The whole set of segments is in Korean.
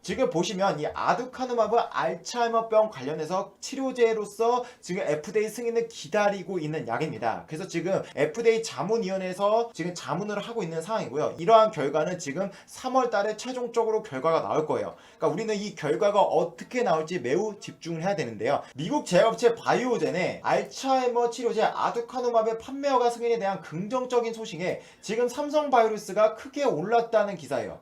지금 보시면 이 아두카누마브 알츠하이머병 관련해서 치료제로서 지금 FDA 승인을 기다리고 있는 약입니다. 그래서 지금 FDA 자문위원회에서 지금 자문을 하고 있는 상황이고요. 이러한 결과는 지금 3월 달에 최종적으로 결과가 나올 거예요. 그러니까 우리는 이 결과가 어떻게 나올지 매우 집중을 해야 되는데요. 미국 제약업체 바이오젠의 알츠하이머 치료제 아두카누마브의 판매허가 승인에 대한 긍정적인 소식에 지금 삼성바이오로스가 크게 올랐다는 기사예요.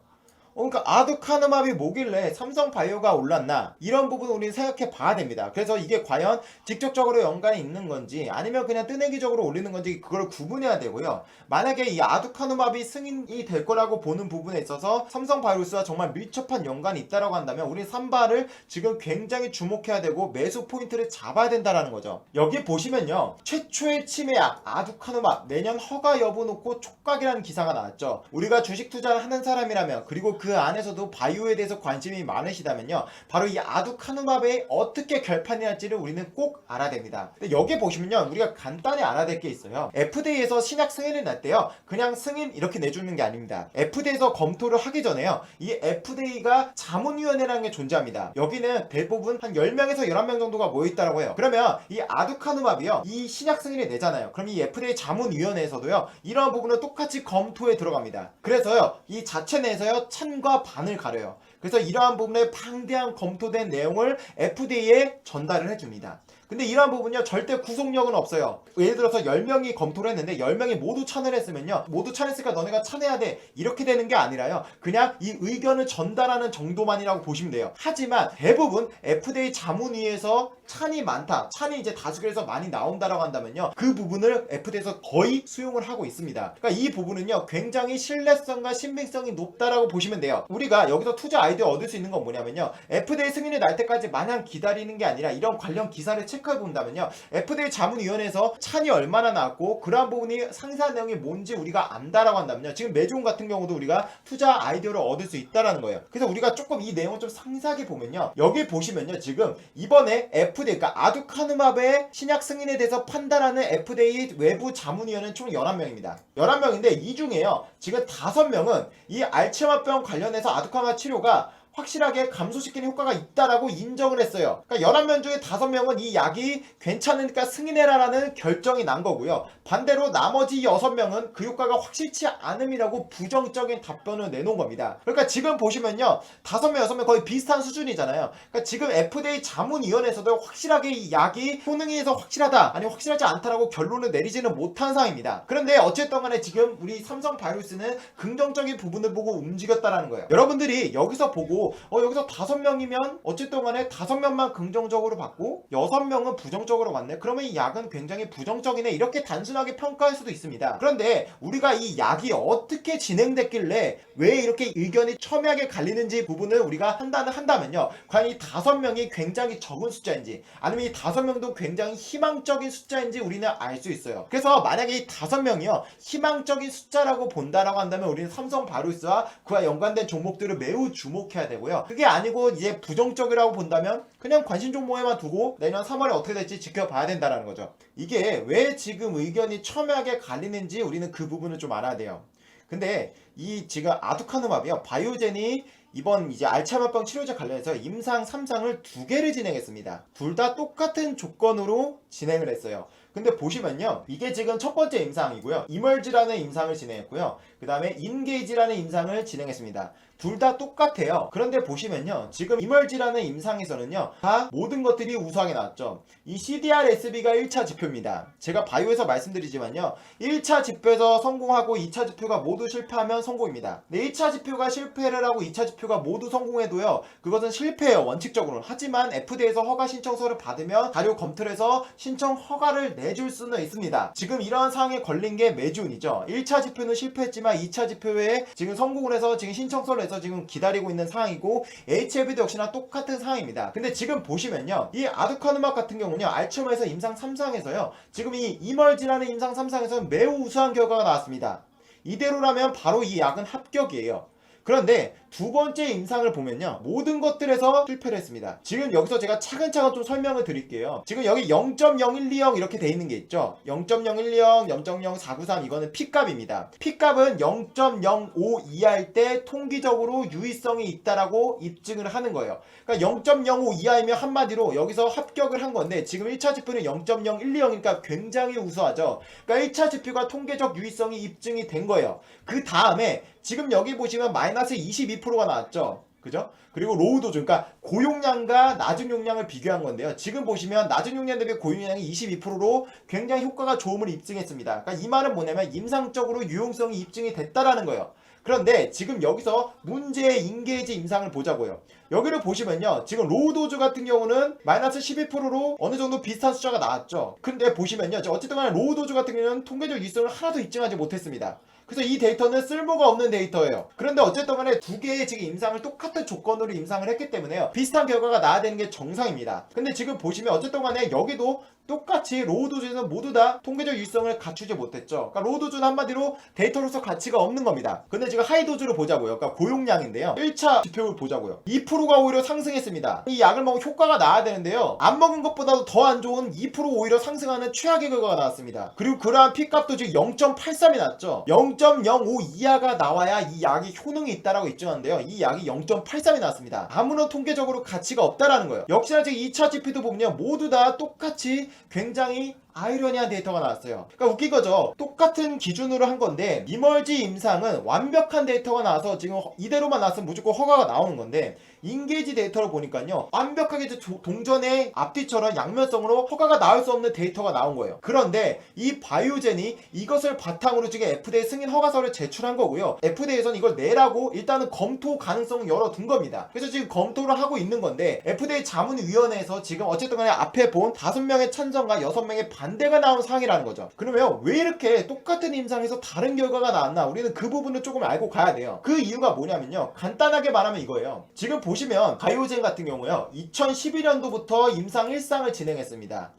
그러니까 아두카누마브이 뭐길래 삼성바이오가 올랐나, 이런 부분 우리는 생각해 봐야 됩니다. 그래서 이게 과연 직접적으로 연관이 있는 건지 아니면 그냥 뜨내기적으로 올리는 건지 그걸 구분해야 되고요. 만약에 이 아두카누마브이 승인이 될 거라고 보는 부분에 있어서 삼성바이오로스와 정말 밀접한 연관이 있다라고 한다면 우리 삼바를 지금 굉장히 주목해야 되고 매수 포인트를 잡아야 된다라는 거죠. 여기 보시면요, 최초의 치매약 아두카누마브 내년 허가 여부 놓고 촉각이라는 기사가 나왔죠. 우리가 주식 투자를 하는 사람이라면, 그리고 그 안에서도 바이오에 대해서 관심이 많으시다면요, 바로 이 아두카누마브에 어떻게 결판이 날지를 우리는 꼭 알아야 됩니다. 근데 여기 보시면요, 우리가 간단히 알아야 될 게 있어요. FDA에서 신약 승인을 낼 때요, 그냥 승인 이렇게 내주는 게 아닙니다. FDA에서 검토를 하기 전에요, 이 FDA가 자문위원회라는 게 존재합니다. 여기는 대부분 한 10명에서 11명 정도가 모여있다라고 해요. 그러면 이 아두카누마브요, 이 신약 승인을 내잖아요. 그럼 이 FDA 자문위원회에서도요, 이런 부분은 똑같이 검토에 들어갑니다. 그래서요, 이 자체 내에서요, 찬과 반을 가려요. 그래서 이러한 부분에 방대한 검토된 내용을 FDA에 전달을 해줍니다. 근데 이러한 부분요, 절대 구속력은 없어요. 예를 들어서 10명이 검토를 했는데 10명이 모두 찬을 했으면요, 모두 찬했으니까 너네가 찬해야 돼, 이렇게 되는 게 아니라요, 그냥 이 의견을 전달하는 정도만이라고 보시면 돼요. 하지만 대부분 FDA 자문위에서 찬이 많다, 찬이 이제 다수결에서 많이 나온다라고 한다면요, 그 부분을 FDA에서 거의 수용을 하고 있습니다. 그러니까 이 부분은요, 굉장히 신뢰성과 신빙성이 높다라고 보시면 돼요. 우리가 여기서 투자 아이디어 얻을 수 있는 건 뭐냐면요, FDA 승인이 날 때까지 마냥 기다리는 게 아니라 이런 관련 기사를 체크해 본다면요, FDA 자문위원회에서 찬이 얼마나 나왔고 그러한 부분이 상세한 내용이 뭔지 우리가 안다라고 한다면요, 지금 매주온 같은 경우도 우리가 투자 아이디어를 얻을 수 있다라는 거예요. 그래서 우리가 조금 이 내용을 좀 상세하게 보면요, 여기 보시면요, 지금 이번에 FDA, 그러니까 아두카누마브의 신약 승인에 대해서 판단하는 FDA 외부 자문위원은 총 11명입니다. 11명인데 이 중에요, 지금 5명은 이 알츠하이머병 관련해서 아두카누마브 치료가 확실하게 감소시키는 효과가 있다라고 인정을 했어요. 그러니까 11명 중에 5명은 이 약이 괜찮으니까 승인해라라는 결정이 난 거고요. 반대로 나머지 6명은 그 효과가 확실치 않음이라고 부정적인 답변을 내놓은 겁니다. 그러니까 지금 보시면요, 5명, 6명 거의 비슷한 수준이잖아요. 그러니까 지금 FDA 자문위원회에서도 확실하게 이 약이 효능에서 확실하다, 아니 확실하지 않다라고 결론을 내리지는 못한 상황입니다. 그런데 어쨌든 간에 지금 우리 삼성바이오로스는 긍정적인 부분을 보고 움직였다라는 거예요. 여러분들이 여기서 보고 여기서 5명이면 어쨌든 간에 5명만 긍정적으로 봤고 6명은 부정적으로 봤네, 그러면 이 약은 굉장히 부정적이네, 이렇게 단순하게 평가할 수도 있습니다. 그런데 우리가 이 약이 어떻게 진행됐길래 왜 이렇게 의견이 첨예하게 갈리는지 부분을 우리가 판단을 한다면요, 과연 이 5명이 굉장히 적은 숫자인지 아니면 이 5명도 굉장히 희망적인 숫자인지 우리는 알 수 있어요. 그래서 만약에 이 5명이요 희망적인 숫자라고 본다라고 한다면 우리는 삼성바이오로스와 그와 연관된 종목들을 매우 주목해야 되고요. 그게 아니고 이제 부정적이라고 본다면 그냥 관심 종목에만 두고 내년 3월에 어떻게 될지 지켜봐야 된다는 거죠. 이게 왜 지금 의견이 첨예하게 갈리는지 우리는 그 부분을 좀 알아야 돼요. 근데 이 지금 아두카누마브요, 바이오젠이 이번 이제 알츠하이머병 치료제 관련해서 임상 3상을 2개를 진행했습니다. 둘 다 똑같은 조건으로 진행을 했어요. 근데 보시면요, 이게 지금 첫 번째 임상이고요, 이멀지라는 임상을 진행했고요, 그 다음에 인게이지라는 임상을 진행했습니다. 둘 다 똑같아요. 그런데 보시면요, 지금 이멀지라는 임상에서는요, 다 모든 것들이 우수하게 나왔죠. 이 CDR-SB가 1차 지표입니다. 제가 바이오에서 말씀드리지만요, 1차 지표에서 성공하고 2차 지표가 모두 실패하면 성공입니다. 근데 1차 지표가 실패를 하고 2차 지표가 모두 성공해도요, 그것은 실패예요, 원칙적으로는. 하지만 FDA에서 허가 신청서를 받으면 자료 검토를 해서 신청 허가를 내줄 수는 있습니다. 지금 이러한 상황에 걸린 게 매주운이죠. 1차 지표는 실패했지만 2차 지표에 지금 성공을 해서 지금 신청서를 해서 지금 기다리고 있는 상황이고, HLB도 역시나 똑같은 상황입니다. 근데 지금 보시면요, 이 아두카누마브 같은 경우는요, 알츠하이머에서 임상 3상에서요 지금 이 이멀지라는 임상 3상에서는 매우 우수한 결과가 나왔습니다. 이대로라면 바로 이 약은 합격이에요. 그런데 두 번째 임상을 보면요, 모든 것들에서 실패를 했습니다. 지금 여기서 제가 차근차근 좀 설명을 드릴게요. 지금 여기 0.0120 이렇게 돼 있는 게 있죠. 0.0120, 0.0493 이거는 P값입니다. P값은 0.05 이하일 때 통기적으로 유의성이 있다라고 입증을 하는 거예요. 그러니까 0.05 이하이면 한마디로 여기서 합격을 한 건데, 지금 1차 지표는 0.0120이니까 굉장히 우수하죠. 그러니까 1차 지표가 통계적 유의성이 입증이 된 거예요. 그 다음에 지금 여기 보시면 마이너스 22%가 나왔죠. 그죠? 그리고 로우 도주, 그러니까 고용량과 낮은 용량을 비교한 건데요. 지금 보시면 낮은 용량 대비 고용량이 22%로 굉장히 효과가 좋음을 입증했습니다. 그러니까 이 말은 뭐냐면 임상적으로 유용성이 입증이 됐다라는 거예요. 그런데 지금 여기서 문제의 인게이지 임상을 보자고요. 여기를 보시면요, 지금 로우 도주 같은 경우는 마이너스 12%로 어느 정도 비슷한 숫자가 나왔죠. 근데 보시면요, 어쨌든 간에 로우 도주 같은 경우는 통계적 유의성을 하나도 입증하지 못했습니다. 그래서 이 데이터는 쓸모가 없는 데이터예요. 그런데 어쨌든 간에 두 개의 지금 임상을 똑같은 조건으로 임상을 했기 때문에요, 비슷한 결과가 나야 되는 게 정상입니다. 근데 지금 보시면 어쨌든 간에 여기도 똑같이 로우 도주에서 모두 다 통계적 유의성을 갖추지 못했죠. 그러니까 로우 도주는 한마디로 데이터로서 가치가 없는 겁니다. 근데 지금 하이 도주를 보자고요. 그러니까 고용량인데요, 1차 지표를 보자고요. 2%가 오히려 상승했습니다. 이 약을 먹으면 효과가 나야 되는데요, 안 먹은 것보다도 더 안 좋은 2% 오히려 상승하는 최악의 결과가 나왔습니다. 그리고 그러한 P값도 지금 0.83이 났죠. 0.05 이하가 나와야 이 약이 효능이 있다라고 입증하는데요, 이 약이 0.83이 나왔습니다. 아무런 통계적으로 가치가 없다라는 거예요. 역시나 지금 2차 지표도 보면 모두 다 똑같이 굉장히 아이러니한 데이터가 나왔어요. 그러니까 웃긴 거죠. 똑같은 기준으로 한 건데 이멀지 임상은 완벽한 데이터가 나와서 지금 이대로만 나왔으면 무조건 허가가 나오는 건데, 인게이지 데이터를 보니까요, 완벽하게 동전의 앞뒤처럼 양면성으로 허가가 나올 수 없는 데이터가 나온 거예요. 그런데 이 바이오젠이 이것을 바탕으로 지금 FDA 승인 허가서를 제출한 거고요, FDA에서는 이걸 내라고 일단은 검토 가능성을 열어둔 겁니다. 그래서 지금 검토를 하고 있는 건데, FDA 자문위원회에서 지금 어쨌든 간에 앞에 본 5명의 찬성과 6명의 반대가 나온 상황이라는 거죠. 그러면 왜 이렇게 똑같은 임상에서 다른 결과가 나왔나, 우리는 그 부분을 조금 알고 가야 돼요. 그 이유가 뭐냐면요, 간단하게 말하면 이거예요. 지금 보시면 바이오젠 같은 경우요, 2012년도부터 임상 1상을 진행했습니다.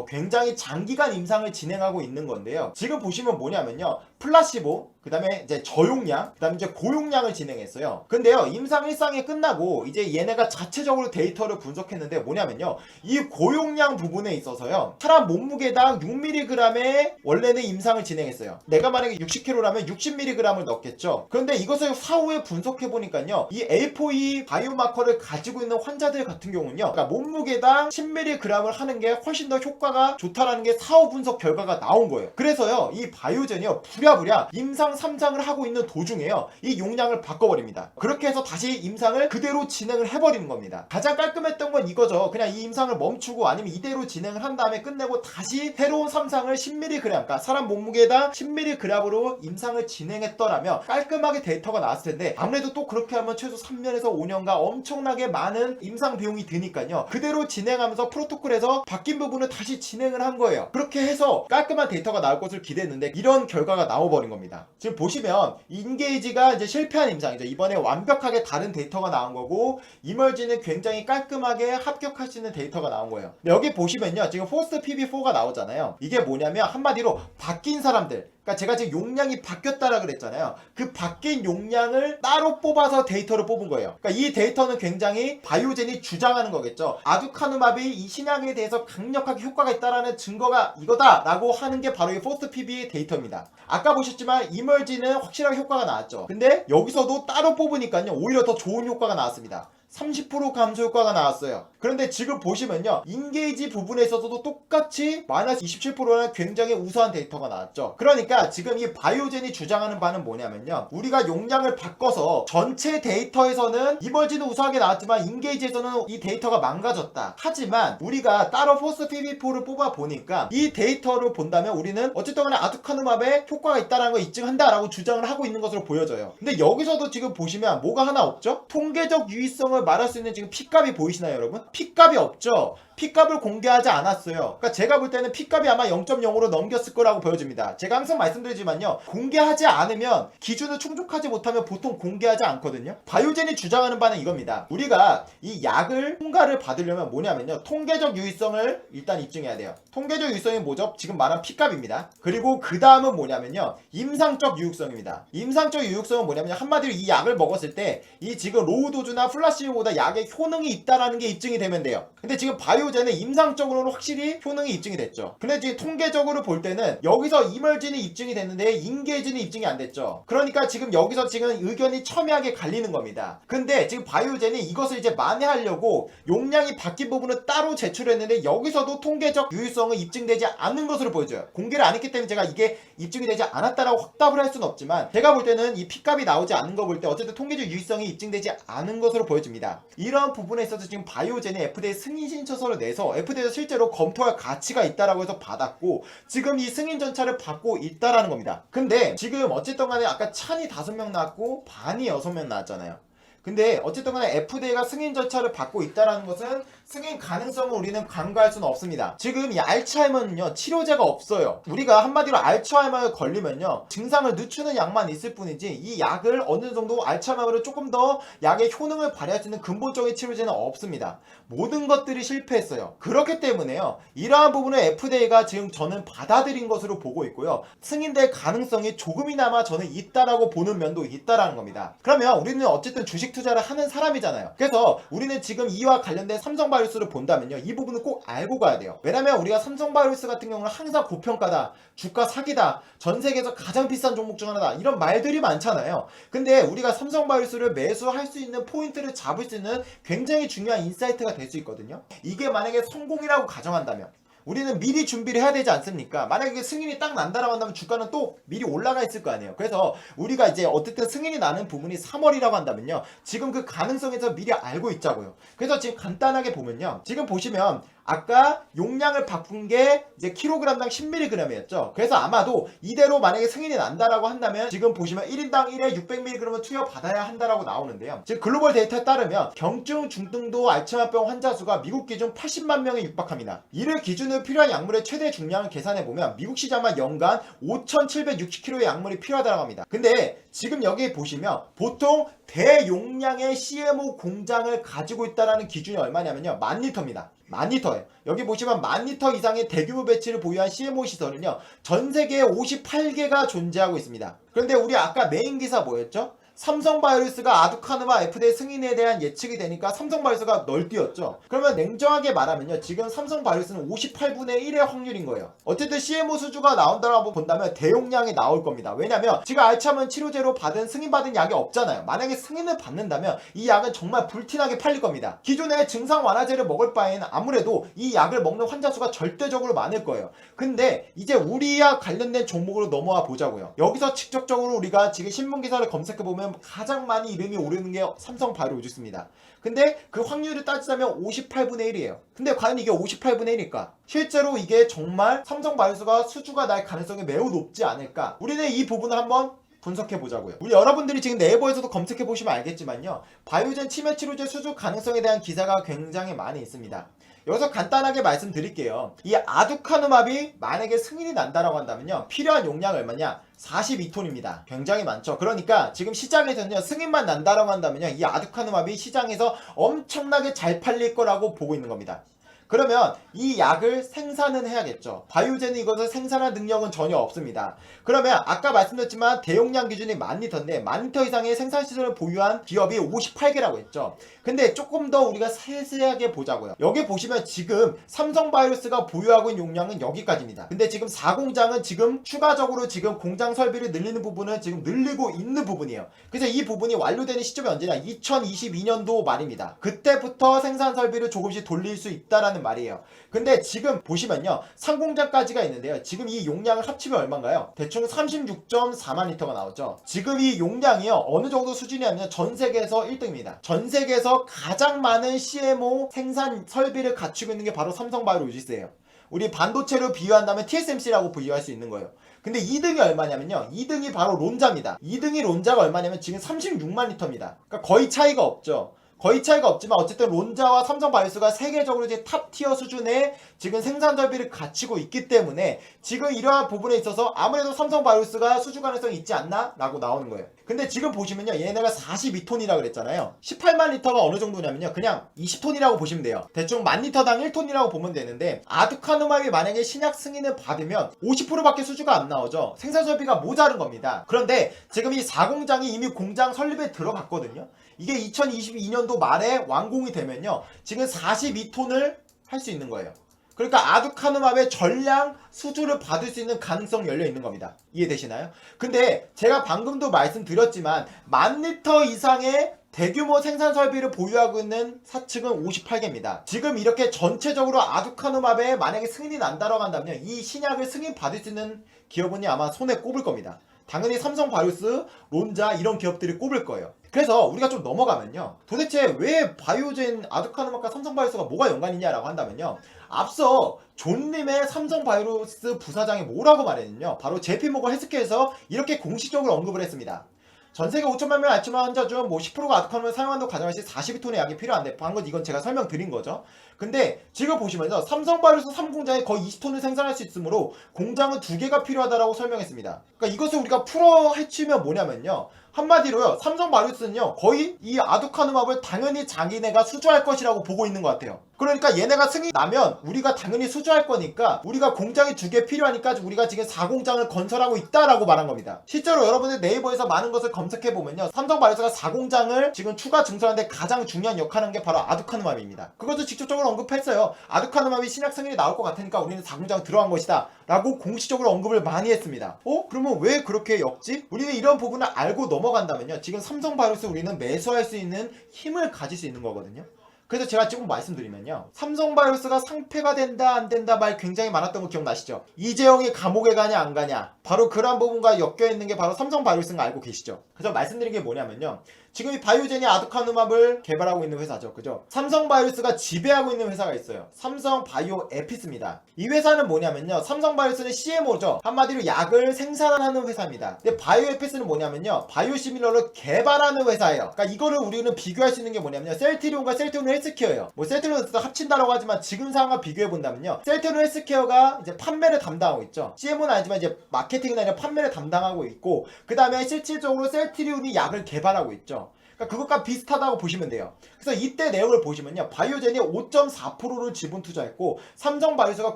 굉장히 장기간 임상을 진행하고 있는 건데요, 지금 보시면 뭐냐면요, 플라시보, 그 다음에 이제 저용량, 그 다음에 이제 고용량을 진행했어요. 근데요, 임상 1상이 끝나고 이제 얘네가 자체적으로 데이터를 분석했는데 뭐냐면요, 이 고용량 부분에 있어서요, 사람 몸무게당 6mg의 원래는 임상을 진행했어요. 내가 만약에 60kg라면 60mg을 넣겠죠. 그런데 이것을 사후에 분석해보니까요, 이 A4E 바이오마커를 가지고 있는 환자들 같은 경우는요, 그러니까 몸무게당 10mg을 하는 게 훨씬 더 효과가 좋다라는 게 사후 분석 결과가 나온 거예요. 그래서요, 이 바이오젠이요, 부랴부랴 임상 3상을 하고 있는 도중에요, 이 용량을 바꿔버립니다. 그렇게 해서 다시 임상을 그대로 진행을 해버리는 겁니다. 가장 깔끔했던 건 이거죠. 그냥 이 임상을 멈추고 아니면 이대로 진행을 한 다음에 끝내고 다시 새로운 3상을 10mg, 그러니까 사람 몸무게당 10mg으로 임상을 진행했더라면 깔끔하게 데이터가 나왔을 텐데, 아무래도 또 그렇게 하면 최소 3년에서 5년간 엄청나게 많은 임상 비용이 드니까요, 그대로 진행하면서 프로토콜에서 바뀐 부분을 다시 진행을 한 거예요. 그렇게 해서 깔끔한 데이터가 나올 것을 기대했는데 이런 결과가 나와버린 겁니다. 지금 보시면 인게이지가 이제 실패한 임상이죠. 이번에 완벽하게 다른 데이터가 나온 거고, 이멀지는 굉장히 깔끔하게 합격할 수 있는 데이터가 나온 거예요. 여기 보시면요, 지금 포스트 PB4가 나오잖아요. 이게 뭐냐면 한마디로 바뀐 사람들, 그러니까 제가 지금 용량이 바뀌었다라 그랬잖아요. 그 바뀐 용량을 따로 뽑아서 데이터를 뽑은 거예요. 그러니까 이 데이터는 굉장히 바이오젠이 주장하는 거겠죠. 아두카누마비 이 신약에 대해서 강력하게 효과가 있다라는 증거가 이거다라고 하는 게 바로 이 포스트 PB 데이터입니다. 아까 보셨지만 이멀지는 확실하게 효과가 나왔죠. 근데 여기서도 따로 뽑으니까요, 오히려 더 좋은 효과가 나왔습니다. 30% 감소 효과가 나왔어요. 그런데 지금 보시면요, 인게이지 부분에 있어서도 똑같이 마이너스 27%라는 굉장히 우수한 데이터가 나왔죠. 그러니까 지금 이 바이오젠이 주장하는 바는 뭐냐면요, 우리가 용량을 바꿔서 전체 데이터에서는 이멀지는 우수하게 나왔지만 인게이지에서는 이 데이터가 망가졌다. 하지만 우리가 따로 포스트 PB4를 뽑아 보니까 이 데이터를 본다면 우리는 어쨌든 간에 아두카누맙에 효과가 있다는 걸 입증한다라고 주장을 하고 있는 것으로 보여져요. 근데 여기서도 지금 보시면 뭐가 하나 없죠? 통계적 유의성을 말할 수 있는 지금 P값이 보이시나요, 여러분? P값이 없죠. P값을 공개하지 않았어요. 그러니까 제가 볼 때는 P값이 아마 0.0으로 넘겼을 거라고 보여집니다. 제가 항상 말씀드리지만요, 공개하지 않으면 기준을 충족하지 못하면 보통 공개하지 않거든요. 바이오젠이 주장하는 바는 이겁니다. 우리가 이 약을 통과를 받으려면 뭐냐면요, 통계적 유의성을 일단 입증해야 돼요. 통계적 유의성이 뭐죠? 지금 말한 P값입니다. 그리고 그 다음은 뭐냐면요, 임상적 유효성입니다. 임상적 유효성은 뭐냐면 한마디로 이 약을 먹었을 때 이 지금 로우 도주나 플라시보보다 약의 효능이 있다라는 게 입증이 되면 돼요. 근데 지금 바이오젠은 임상적으로는 확실히 효능이 입증이 됐죠. 근데 지금 통계적으로 볼 때는 여기서 이멀진이 입증이 됐는데 인게이진이 입증이 안 됐죠. 그러니까 지금 여기서 지금 의견이 첨예하게 갈리는 겁니다. 근데 지금 바이오젠이 이것을 이제 만회하려고 용량이 바뀐 부분을 따로 제출했는데 여기서도 통계적 유효성은 입증되지 않는 것으로 보여져요. 공개를 안 했기 때문에 제가 이게 입증이 되지 않았다라고 확답을 할 수는 없지만, 제가 볼 때는 이 P값이 나오지 않는 거 볼 때 어쨌든 통계적 유효성이 입증되지 않은 것으로 보여집니다. 이러한 부분에 있어서 지금 바이오젠이 FDA 승인 신청서를 내서 FDA에서 실제로 검토할 가치가 있다라고 해서 받았고, 지금 이 승인 전차를 받고 있다라는 겁니다. 근데 지금 어쨌든 간에 아까 찬이 5명 나왔고 반이 6명 나왔잖아요. 근데 어쨌든 간에 FDA가 승인 절차를 받고 있다는 것은 승인 가능성을 우리는 간과할 수는 없습니다. 지금 이 알츠하이머는요, 치료제가 없어요. 우리가 한마디로 알츠하이머에 걸리면요, 증상을 늦추는 약만 있을 뿐이지 이 약을 어느 정도 알츠하이머를 조금 더 약의 효능을 발휘할 수 있는 근본적인 치료제는 없습니다. 모든 것들이 실패했어요. 그렇기 때문에요, 이러한 부분을 FDA가 지금 저는 받아들인 것으로 보고 있고요, 승인될 가능성이 조금이나마 저는 있다라고 보는 면도 있다라는 겁니다. 그러면 우리는 어쨌든 주식 투자를 하는 사람이잖아요. 그래서 우리는 지금 이와 관련된 삼성바이오로스를 본다면요, 이 부분은 꼭 알고 가야 돼요. 왜냐면 우리가 삼성바이오로스 같은 경우는 항상 고평가다, 주가 사기다, 전 세계에서 가장 비싼 종목 중 하나다, 이런 말들이 많잖아요. 근데 우리가 삼성바이오로스를 매수할 수 있는 포인트를 잡을 수 있는 굉장히 중요한 인사이트가 될 수 있거든요. 이게 만약에 성공이라고 가정한다면 우리는 미리 준비를 해야 되지 않습니까? 만약에 승인이 딱 난다라고 한다면 주가는 또 미리 올라가 있을 거 아니에요. 그래서 우리가 이제 어쨌든 승인이 나는 부분이 3월이라고 한다면요, 지금 그 가능성에서 미리 알고 있자고요. 그래서 지금 간단하게 보면요, 지금 보시면 아까 용량을 바꾼 게 이제 킬로그램당 10mg이었죠. 그래서 아마도 이대로 만약에 승인이 난다라고 한다면 지금 보시면 1인당 1회 600mg을 투여받아야 한다라고 나오는데요. 지금 글로벌 데이터에 따르면 경증 중등도 알츠하이머병 환자 수가 미국 기준 80만 명에 육박합니다. 이를 기준으로 필요한 약물의 최대 중량을 계산해보면 미국 시장만 연간 5,760kg의 약물이 필요하다고 합니다. 근데 지금 여기 보시면 보통 대용량의 CMO 공장을 가지고 있다는 기준이 얼마냐면요, 10,000리터입니다. 10,000리터예요. 여기 보시면 10,000리터 이상의 대규모 배치를 보유한 CMO 시설은요, 전 세계에 58개가 존재하고 있습니다. 그런데 우리 아까 메인 기사 뭐였죠? 삼성바이오로스가 아두카누마 FDA 승인에 대한 예측이 되니까 삼성바이오로스가 널뛰었죠. 그러면 냉정하게 말하면요, 지금 삼성바이오로스는 58분의 1의 확률인 거예요. 어쨌든 CMO 수주가 나온다고 본다면 대용량이 나올 겁니다. 왜냐면 지금 알츠하이머 치료제로 받은 승인받은 약이 없잖아요. 만약에 승인을 받는다면 이 약은 정말 불티나게 팔릴 겁니다. 기존에 증상 완화제를 먹을 바에는 아무래도 이 약을 먹는 환자 수가 절대적으로 많을 거예요. 근데 이제 우리와 관련된 종목으로 넘어와 보자고요. 여기서 직접적으로 우리가 지금 신문기사를 검색해보면 가장 많이 이름이 오르는 게 삼성바이오로직스입니다. 근데 그 확률을 따지자면 58분의 1이에요. 근데 과연 이게 58분의 1일까? 실제로 이게 정말 삼성바이오로스가 수주가 날 가능성이 매우 높지 않을까? 우리는 이 부분을 한번 분석해 보자고요. 우리 여러분들이 지금 네이버에서도 검색해 보시면 알겠지만요, 바이오젠 치매 치료제 수주 가능성에 대한 기사가 굉장히 많이 있습니다. 여기서 간단하게 말씀드릴게요. 이 아두카누맙이 만약에 승인이 난다라고 한다면요, 필요한 용량이 얼마냐? 42톤입니다. 굉장히 많죠. 그러니까 지금 시장에서는요, 승인만 난다라고 한다면요, 이 아두카누맙이 시장에서 엄청나게 잘 팔릴 거라고 보고 있는 겁니다. 그러면 이 약을 생산은 해야겠죠. 바이오젠이 이것을 생산할 능력은 전혀 없습니다. 그러면 아까 말씀드렸지만 대용량 기준이 10,000리터인데 10,000리터 이상의 생산시설을 보유한 기업이 58개라고 했죠. 근데 조금 더 우리가 세세하게 보자고요. 여기 보시면 지금 삼성바이오로스가 보유하고 있는 용량은 여기까지입니다. 근데 지금 4공장은 지금 추가적으로 지금 공장 설비를 늘리는 부분은 지금 늘리고 있는 부분이에요. 그래서 이 부분이 완료되는 시점이 언제냐? 2022년도 말입니다. 그때부터 생산 설비를 조금씩 돌릴 수 있다라는 말이에요. 근데 지금 보시면요, 상공장까지가 있는데요, 지금 이 용량을 합치면 얼마인가요? 대충 36.4만 리터가 나오죠. 지금 이 용량이요, 어느 정도 수준이냐면 전 세계에서 1등입니다. 전 세계에서 가장 많은 CMO 생산 설비를 갖추고 있는 게 바로 삼성바이오로직스예요. 우리 반도체로 비유한다면 TSMC라고 비유할 수 있는 거예요. 근데 2등이 얼마냐면요, 2등이 바로 론자입니다. 2등이 론자가 얼마냐면 지금 36만 리터입니다. 그러니까 거의 차이가 없죠. 거의 차이가 없지만 어쨌든 론자와 삼성바이오스가 세계적으로 이제 탑티어 수준의 지금 생산 설비를 갖추고 있기 때문에 지금 이러한 부분에 있어서 아무래도 삼성바이오스가 수주 가능성이 있지 않나? 라고 나오는 거예요. 근데 지금 보시면요, 얘네가 42톤이라 그랬잖아요. 18만 리터가 어느 정도냐면요, 그냥 20톤이라고 보시면 돼요. 대충 10,000리터당 1톤이라고 보면 되는데, 아두카누마비 만약에 신약 승인을 받으면 50%밖에 수주가 안 나오죠. 생산 설비가 모자른 겁니다. 그런데 지금 이 4공장이 이미 공장 설립에 들어갔거든요. 이게 2022년도 말에 완공이 되면요, 지금 42톤을 할 수 있는 거예요. 그러니까 아두카누마비의 전량 수주를 받을 수 있는 가능성이 열려 있는 겁니다. 이해되시나요? 근데 제가 방금도 말씀드렸지만 10,000리터 이상의 대규모 생산 설비를 보유하고 있는 사측은 58개입니다. 지금 이렇게 전체적으로 아두카누마비에 만약에 승인이 난다라고 한다면 이 신약을 승인 받을 수 있는 기업은 아마 손에 꼽을 겁니다. 당연히 삼성바이오스, 론자 이런 기업들이 꼽을 거예요. 그래서 우리가 좀 넘어가면요, 도대체 왜 바이오젠, 아두카누마비와 삼성바이오스가 뭐가 연관이냐라고 한다면요, 앞서 존님의 삼성바이오스 부사장이 뭐라고 말했냐면요, 바로 JP모건 헬스케어에서 이렇게 공식적으로 언급을 했습니다. 전세계 5천만 명 알츠하이머 환자 중 10%가 아두카누마비를 사용한다고 가정할 시 42톤의 약이 필요한데, 방금 이건 제가 설명드린 거죠. 근데 지금 보시면서 삼성바이오스 3공장에 거의 20톤을 생산할 수 있으므로 공장은 2개가 필요하다라고 설명했습니다. 그러니까 이것을 우리가 풀어 헤치면 뭐냐면요, 한마디로요, 삼성바이오스는요 거의 이 아두카누마비를 당연히 자기네가 수주할 것이라고 보고 있는 것 같아요. 그러니까 얘네가 승인 나면 우리가 당연히 수주할 거니까 우리가 공장이 2개 필요하니까 우리가 지금 4공장을 건설하고 있다라고 말한 겁니다. 실제로 여러분들 네이버에서 많은 것을 검색해보면요, 삼성바이오스가 4공장을 지금 추가 증설하는데 가장 중요한 역할을 하는 게 바로 아두카누마비입니다. 그것도 직접적으로 언급했어요. 아두카누마비 신약 승인이 나올 것 같으니까 우리는 4공장 들어간 것이다 라고 공식적으로 언급을 많이 했습니다. 그러면 왜 그렇게 엮지? 우리는 이런 부분을 알고 넘어간다면요, 지금 삼성바이오스 우리는 매수할 수 있는 힘을 가질 수 있는 거거든요. 그래서 제가 조금 말씀드리면요, 삼성바이오스가 상폐가 된다 안 된다 말 굉장히 많았던 거 기억나시죠? 이재용이 감옥에 가냐 안 가냐, 바로 그런 부분과 엮여있는 게 바로 삼성바이오스인 거 알고 계시죠? 그래서 말씀드린 게 뭐냐면요, 지금 이 바이오젠이 아두카누마비를 개발하고 있는 회사죠, 그죠? 삼성바이오스가 지배하고 있는 회사가 있어요. 삼성바이오에피스입니다. 이 회사는 뭐냐면요, 삼성바이오스는 CMO죠. 한마디로 약을 생산하는 회사입니다. 근데 바이오에피스는 뭐냐면요, 바이오시밀러를 개발하는 회사예요. 그러니까 이거를 우리는 비교할 수 있는 게 뭐냐면요, 셀트리온과 셀트리온 헬스케어예요. 뭐 셀트리온을 합친다라고 하지만 지금 상황과 비교해 본다면요, 셀트리온 헬스케어가 이제 판매를 담당하고 있죠. CMO는 아니지만 이제 마케팅이나 이런 판매를 담당하고 있고, 그 다음에 실질적으로 셀트리온이 약을 개발하고 있죠. 그러니까 그것과 비슷하다고 보시면 돼요. 그래서 이때 내용을 보시면요, 바이오젠이 5.4%를 지분 투자했고 삼성바이오스가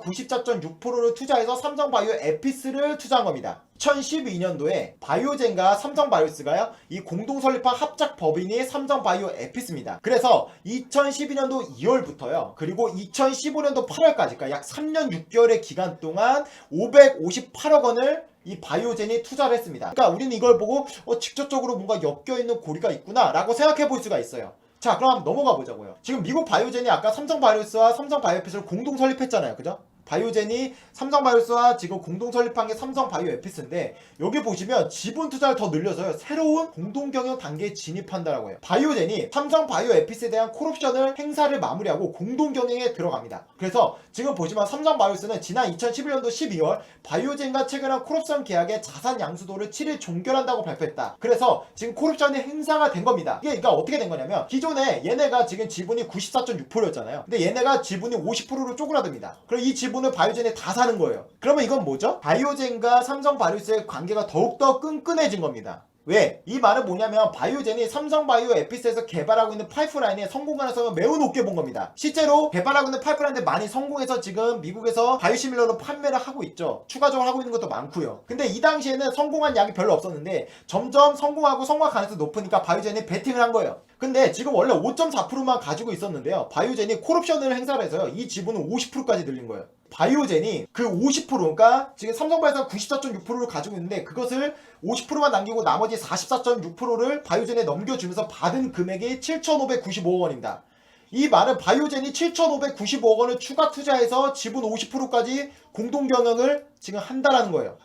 94.6%를 투자해서 삼성바이오에피스를 투자한 겁니다. 2012년도에 바이오젠과 삼성바이오스가요, 이 공동 설립한 합작 법인이 삼성바이오에피스입니다. 그래서 2012년도 2월부터요, 그리고 2015년도 8월까지, 그러니까 약 3년 6개월의 기간 동안 558억 원을 이 바이오젠이 투자를 했습니다. 그러니까 우리는 이걸 보고 직접적으로 뭔가 엮여있는 고리가 있구나 라고 생각해 볼 수가 있어요. 자, 그럼 한번 넘어가 보자고요. 지금 미국 바이오젠이 아까 삼성바이오스와 삼성바이오에피스를 공동 설립했잖아요, 그죠? 바이오젠이 삼성바이오스와 지금 공동 설립한 게 삼성바이오에피스인데, 여기 보시면 지분 투자를 더 늘려서요, 새로운 공동 경영 단계에 진입한다라고 해요. 바이오젠이 삼성바이오에피스에 대한 콜옵션을 행사를 마무리하고 공동 경영에 들어갑니다. 그래서 지금 보시면 삼성바이오스는 지난 2011년도 12월 바이오젠과 체결한 콜옵션 계약의 자산 양수도를 7일 종결한다고 발표했다. 그래서 지금 콜옵션이 행사가 된 겁니다. 이게 그러니까 어떻게 된 거냐면, 기존에 얘네가 지금 지분이 94.6%였잖아요. 근데 얘네가 지분이 50%로 쪼그라듭니다. 그럼 이 지분을 바이오젠이 다 사는 거예요. 그러면 이건 뭐죠? 바이오젠과 삼성바이오스의 관계가 더욱더 끈끈해진 겁니다. 왜? 이 말은 뭐냐면, 바이오젠이 삼성바이오에피스에서 개발하고 있는 파이프라인의 성공 가능성을 매우 높게 본 겁니다. 실제로 개발하고 있는 파이프라인들 많이 성공해서 지금 미국에서 바이오시밀러로 판매를 하고 있죠. 추가적으로 하고 있는 것도 많고요. 근데 이 당시에는 성공한 약이 별로 없었는데 점점 성공하고 성공 가능성이 높으니까 바이오젠이 베팅을 한 거예요. 근데 지금 원래 5.4%만 가지고 있었는데요, 바이오젠이 콜옵션을 행사를 해서요, 이 지분을 50%까지 늘린 거예요. 바이오젠이 그 50%, 그러니까 지금 삼성바이오스가 94.6%를 가지고 있는데 그것을 50%만 남기고 나머지 44.6%를 바이오젠에 넘겨주면서 받은 금액이 7,595억 원입니다. 이 말은 바이오젠이 7,595억 원을 추가 투자해서 지분 50%까지 공동 경영을 지금 한다라는 거예요.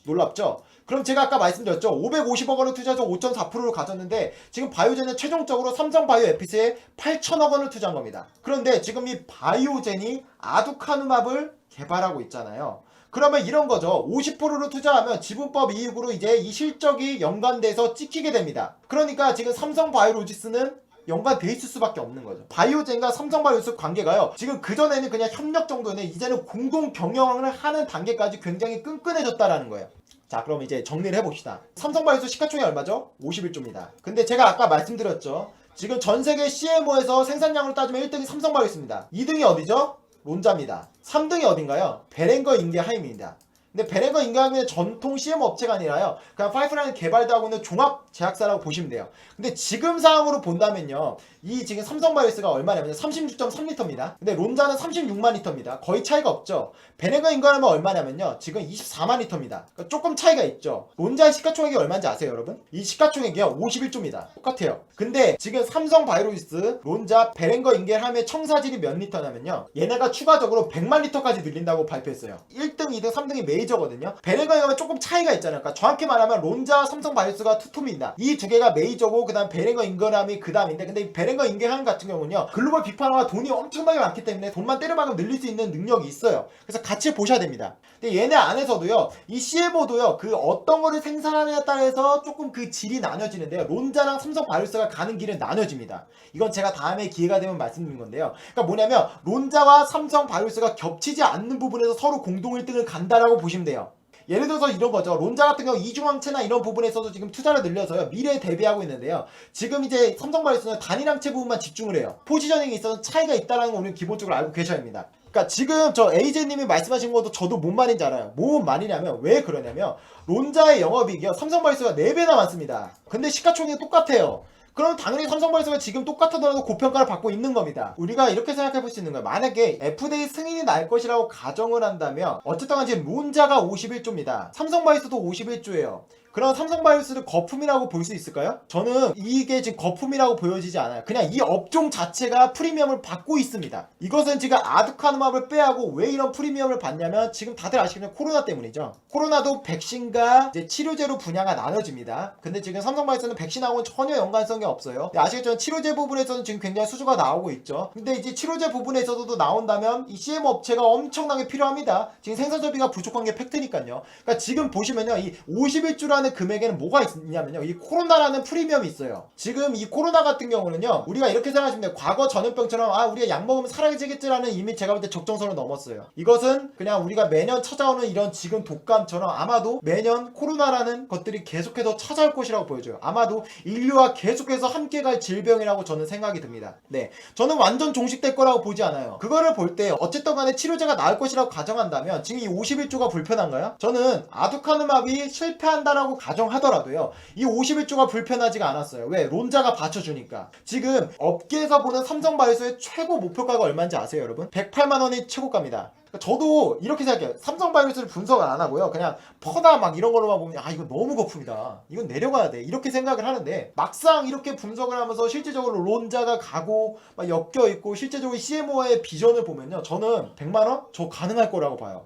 놀랍죠? 그럼 제가 아까 말씀드렸죠, 550억 원을 투자해서 5.4%를 가졌는데 지금 바이오젠은 최종적으로 삼성바이오에피스에 8천억 원을 투자한 겁니다. 그런데 지금 이 바이오젠이 아두카누마비를 개발하고 있잖아요. 그러면 이런 거죠. 50%를 투자하면 지분법 이익으로 이제 이 실적이 연관돼서 찍히게 됩니다. 그러니까 지금 삼성바이오로지스는 연관돼 있을 수밖에 없는 거죠. 바이오젠과 삼성바이오스 관계가요, 지금 그전에는 그냥 협력 정도는 이제는 공동 경영을 하는 단계까지 굉장히 끈끈해졌다라는 거예요. 자, 그럼 이제 정리를 해봅시다. 삼성바이오스 시가총액 얼마죠? 51조입니다. 근데 제가 아까 말씀드렸죠, 지금 전세계 CMO에서 생산량으로 따지면 1등이 삼성바이오스입니다. 2등이 어디죠? 론자입니다. 3등이 어딘가요? 베랭거 인게하임입니다. 근데 베랭거 인게하임은 전통 CMO 업체가 아니라요, 그냥 파이프라인 개발도 하고 있는 종합 제약사라고 보시면 돼요. 근데 지금 상황으로 본다면요, 이 지금 삼성바이오스가 얼마냐면 36.3리터입니다. 근데 론자는 36만 리터입니다. 거의 차이가 없죠. 베랭거 인게하임은 얼마냐면요, 지금 24만 리터입니다. 그러니까 조금 차이가 있죠. 론자의 시가총액이 얼마인지 아세요, 여러분? 이 시가총액이요 51조입니다. 똑같아요. 근데 지금 삼성바이오로이스, 론자, 베랭거 인게하임의 청사질이 몇 리터냐면요, 얘네가 추가적으로 100만 리터까지 늘린다고 발표했어요. 1등, 2등, 3등이 메이저거든요. 베랭거 인게하임은 조금 차이가 있잖아요. 그러니까 정확히 말하면 론자, 삼성바이오로이스가 투톱입니다. 이 두 개가 메이저고, 그 다음 베랭거 인게하임이 그 다음인데, 근데 베랭거 인게하임 같은 경우는요, 글로벌 빅파마가 돈이 엄청나게 많기 때문에 돈만 때려박으면 늘릴 수 있는 능력이 있어요. 그래서 같이 보셔야 됩니다. 근데 얘네 안에서도요, 이 CMO도요, 그 어떤 거를 생산하느냐에 따라서 조금 그 질이 나눠지는데요, 론자랑 삼성바이오로이스가 가는 길은 나눠집니다. 이건 제가 다음에 기회가 되면 말씀드린 건데요, 그러니까 뭐냐면 론자와 삼성바이오로이스가 겹치지 않는 부분에서 서로 공동 1등을 간다라고 보시면 돼요. 예를 들어서 이런 거죠. 론자 같은 경우 이중항체나 이런 부분에서도 지금 투자를 늘려서요, 미래에 대비하고 있는데요, 지금 이제 삼성바이오로이스는 단일항체 부분만 집중을 해요. 포지셔닝에 있어서 차이가 있다는 걸 우리는 기본적으로 알고 계셔야 합니다. 그러니까 지금 저 AJ님이 말씀하신 것도 저도 뭔 말인지 알아요. 뭔 말이냐면, 왜 그러냐면 론자의 영업이익이요, 삼성바이오로이스가 4배나 많습니다. 근데 시가총액이 똑같아요. 그럼 당연히 삼성바이오로이스가 지금 똑같아더라도 고평가를 받고 있는 겁니다. 우리가 이렇게 생각해 볼 수 있는 거예요. 만약에 FDA 승인이 날 것이라고 가정을 한다면, 어쨌든 간에 지금 론자가 51조입니다. 삼성바이오로이스도 51조예요. 그럼 삼성바이오로이스를 거품이라고 볼 수 있을까요? 저는 이게 지금 거품이라고 보여지지 않아요. 그냥 이 업종 자체가 프리미엄을 받고 있습니다. 이것은 지금 아두카누맙을 빼하고 왜 이런 프리미엄을 받냐면, 지금 다들 아시겠지만 코로나 때문이죠. 코로나도 백신과 이제 치료제로 분야가 나눠집니다. 근데 지금 삼성바이오로이스는 백신하고는 전혀 연관성이 없어요. 아시겠지만 치료제 부분에서는 지금 굉장히 수주가 나오고 있죠. 근데 이제 치료제 부분에서도 나온다면 이 CM 업체가 엄청나게 필요합니다. 지금 생산설비가 부족한 게 팩트니까요. 그러니까 지금 보시면요, 이 51조라는 금액에는 뭐가 있냐면요, 이 코로나라는 프리미엄이 있어요. 지금 이 코로나 같은 경우는요, 우리가 이렇게 생각하시면 돼요. 과거 전염병처럼 우리가 약 먹으면 사라지겠지라는 이미 제가 볼 때 적정선을 넘었어요. 이것은 그냥 우리가 매년 찾아오는 이런 지금 독감처럼 아마도 매년 코로나라는 것들이 계속해서 찾아올 것이라고 보여져요. 아마도 인류와 계속해서 함께 갈 질병이라고 저는 생각이 듭니다. 네, 저는 완전 종식될 거라고 보지 않아요. 그거를 볼 때 어쨌든 간에 치료제가 나올 것이라고 가정한다면, 지금 이 51조가 불편한가요? 저는 아두카누맙이 실패한다라고 가정하더라도요, 이 51조가 불편하지가 않았어요. 왜? 론자가 받쳐주니까. 지금 업계에서 보는 삼성바이오스의 최고 목표가가 얼마인지 아세요, 여러분? 108만원이 최고가입니다. 저도 이렇게 생각해요. 삼성바이오로이스를 분석을 안 하고요, 그냥 퍼다 막 이런 거로만 보면 이거 너무 거품이다, 이건 내려가야 돼, 이렇게 생각을 하는데, 막상 이렇게 분석을 하면서 실제적으로 론자가 가고 막 엮여있고 실제적으로 CMO의 비전을 보면요, 저는 100만원? 저 가능할 거라고 봐요.